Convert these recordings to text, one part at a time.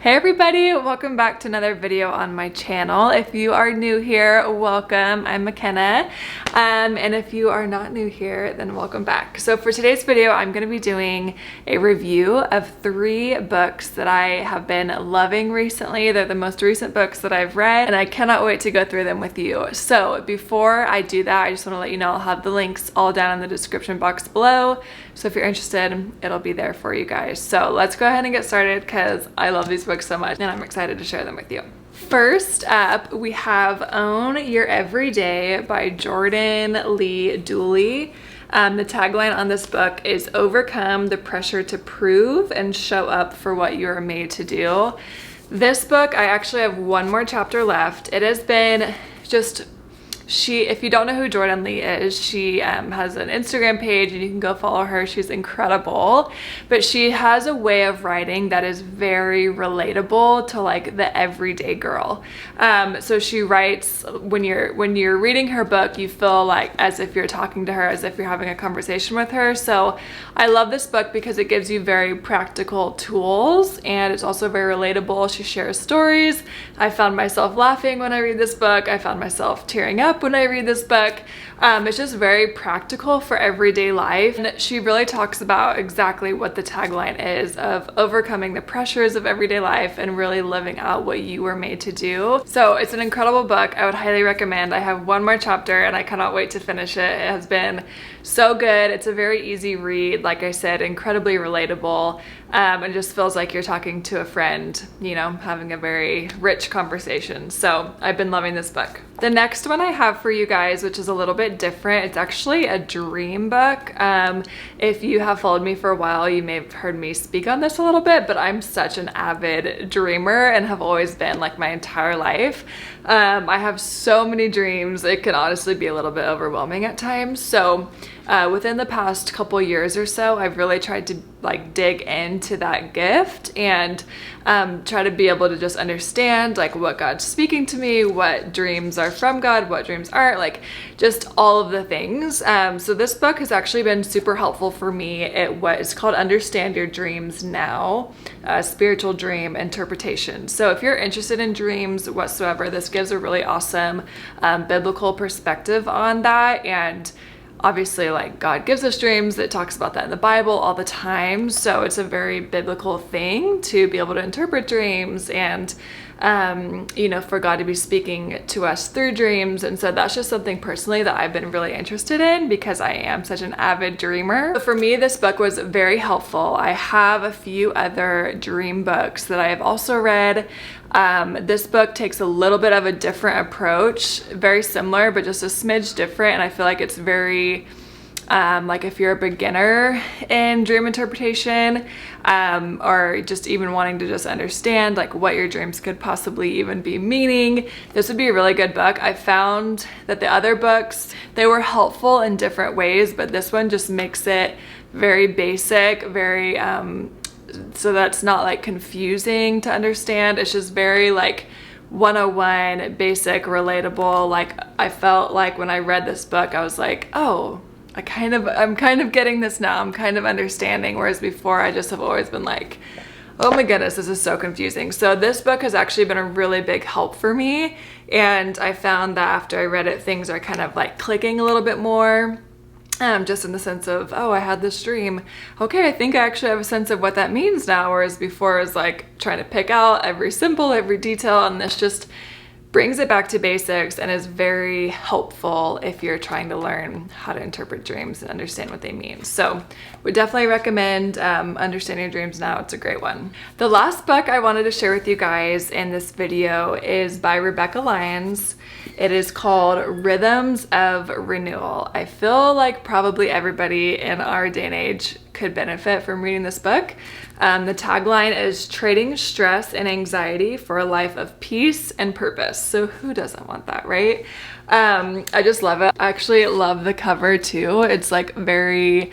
Hey everybody, welcome back to another video on my channel. If you are new here, welcome. I'm McKenna. And if you are not new here, then welcome back. So for today's video, I'm going to be doing a review of 3 books that I have been loving recently. They're the most recent books that I've read, and I cannot wait to go through them with you. So before I do that, I just want to let you know I'll have the links all down in the description box below. So if you're interested, it'll be there for you guys. So let's go ahead and get started because I love these books so much and I'm excited to share them with you. First up, we have Own Your Everyday by Jordan Lee Dooley. The tagline on this book is "Overcome the pressure to prove and show up for what you are made to do." This book, I actually have one more chapter left. It has been just... if you don't know who Jordan Lee is, she has an Instagram page and you can go follow her. She's incredible, but she has a way of writing that is very relatable to like the everyday girl. So she writes, when you're reading her book, you feel like as if you're talking to her, as if you're having a conversation with her. So I love this book because it gives you very practical tools and it's also very relatable. She shares stories. I found myself laughing when I read this book. I found myself tearing up when I read this book. It's just very practical for everyday life. And she really talks about exactly what the tagline is of overcoming the pressures of everyday life and really living out what you were made to do. So it's an incredible book. I would highly recommend. I have one more chapter and I cannot wait to finish it. It has been so good. It's a very easy read. Like I said, incredibly relatable. It just feels like you're talking to a friend, you know, having a very rich conversation. So I've been loving this book. The next one I have for you guys, which is a little bit different, it's actually a dream book. If you have followed me for a while, you may have heard me speak on this a little bit, but I'm such an avid dreamer and have always been like my entire life. I have so many dreams, it can honestly be a little bit overwhelming at times. So within the past couple years or so, I've really tried to like dig into that gift and try to be able to just understand like what God's speaking to me, what dreams are from God, what dreams aren't, like just all of the things. So this book has actually been super helpful for me. It's called Understand Your Dreams Now, Spiritual Dream Interpretation. So if you're interested in dreams whatsoever, this gives a really awesome biblical perspective on that. And obviously, like, God gives us dreams. It talks about that in the Bible all the time. So it's a very biblical thing to be able to interpret dreams and, you know, for God to be speaking to us through dreams. And so that's just something personally that I've been really interested in because I am such an avid dreamer. But for me, this book was very helpful. I have a few other dream books that I have also read. This book takes a little bit of a different approach, very similar, but just a smidge different. And I feel like it's very, like if you're a beginner in dream interpretation, or just even wanting to just understand like what your dreams could possibly even be meaning, this would be a really good book. I found that the other books, they were helpful in different ways, but this one just makes it very basic, very, so that's not like confusing to understand. It's just very like 101, basic, relatable. Like I felt like when I read this book, I was like, oh, I'm kind of getting this now. I'm kind of understanding. Whereas before I just have always been like, oh my goodness, this is so confusing. So this book has actually been a really big help for me. And I found that after I read it, things are kind of like clicking a little bit more. Just in the sense of, oh, I had this dream. Okay, I think I actually have a sense of what that means now. Whereas before I was like trying to pick out every symbol, every detail, and this just brings it back to basics and is very helpful if you're trying to learn how to interpret dreams and understand what they mean. So would definitely recommend Understand Your Dreams Now. It's a great one. The last book I wanted to share with you guys in this video is by Rebecca Lyons. It is called Rhythms of Renewal. I feel like probably everybody in our day and age could benefit from reading this book. The tagline is "Trading stress and anxiety for a life of peace and purpose." So who doesn't want that, right? I just love it. I actually love the cover too. It's like very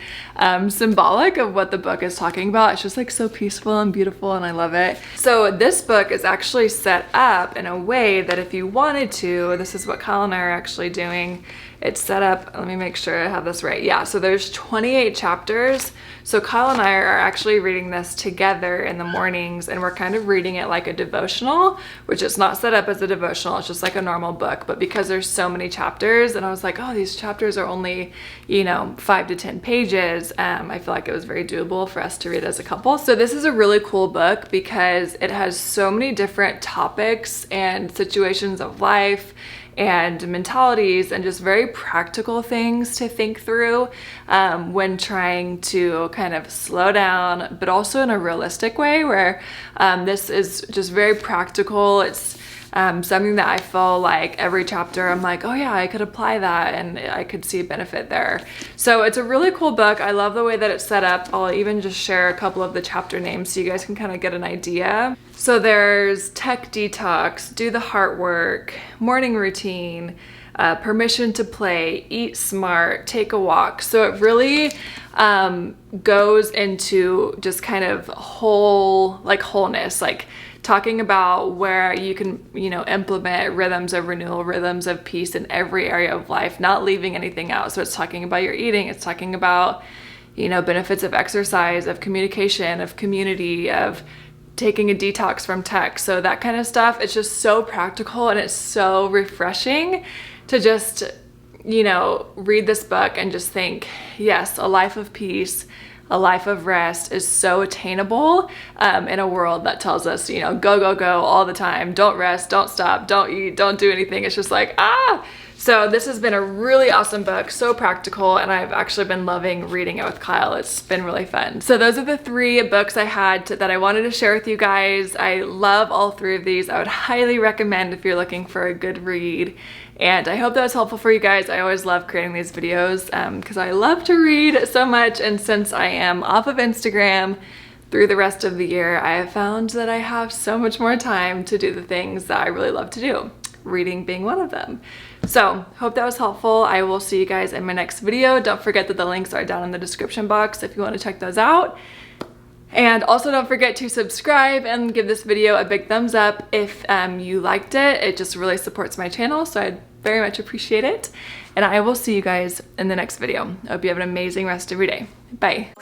symbolic of what the book is talking about. It's just like so peaceful and beautiful and I love it. So this book is actually set up in a way that if you wanted to, this is what Kyle and I are actually doing. It's set up, let me make sure I have this right. Yeah, so there's 28 chapters. So Kyle and I are actually reading this together in the mornings, and we're kind of reading it like a devotional, which is not set up as a devotional. It's just like a normal book, but because there's so many chapters, and I was like, oh, these chapters are only, you know, 5 to 10 pages. I feel like it was very doable for us to read as a couple. So this is a really cool book because it has so many different topics and situations of life and mentalities and just very practical things to think through when trying to kind of slow down, but also in a realistic way where this is just very practical. It's something that I feel like every chapter I'm like, oh yeah, I could apply that and I could see a benefit there. So it's a really cool book. I love the way that it's set up. I'll even just share a couple of the chapter names so you guys can kind of get an idea. So there's Tech Detox, Do the Heart Work, Morning Routine, Permission to Play, Eat Smart, Take a Walk. So it really goes into just kind of wholeness, like talking about where you can, you know, implement rhythms of renewal, rhythms of peace in every area of life, not leaving anything out. So it's talking about your eating, it's talking about, you know, benefits of exercise, of communication, of community, of taking a detox from tech. So that kind of stuff, it's just so practical and it's so refreshing to just, you know, read this book and just think, yes, a life of peace, a life of rest is so attainable in a world that tells us, you know, go, go, go all the time. Don't rest, don't stop, don't eat, don't do anything. It's just like, ah. So this has been a really awesome book, so practical, and I've actually been loving reading it with Kyle. It's been really fun. So those are the 3 books I had that I wanted to share with you guys. I love all 3 of these. I would highly recommend if you're looking for a good read. And I hope that was helpful for you guys. I always love creating these videos because I love to read so much. And since I am off of Instagram through the rest of the year, I have found that I have so much more time to do the things that I really love to do, reading being one of them. So hope that was helpful. I will see you guys in my next video. Don't forget that the links are down in the description box if you want to check those out. And also don't forget to subscribe and give this video a big thumbs up if you liked it. It just really supports my channel, so I'd very much appreciate it. And I will see you guys in the next video. I hope you have an amazing rest of your day. Bye.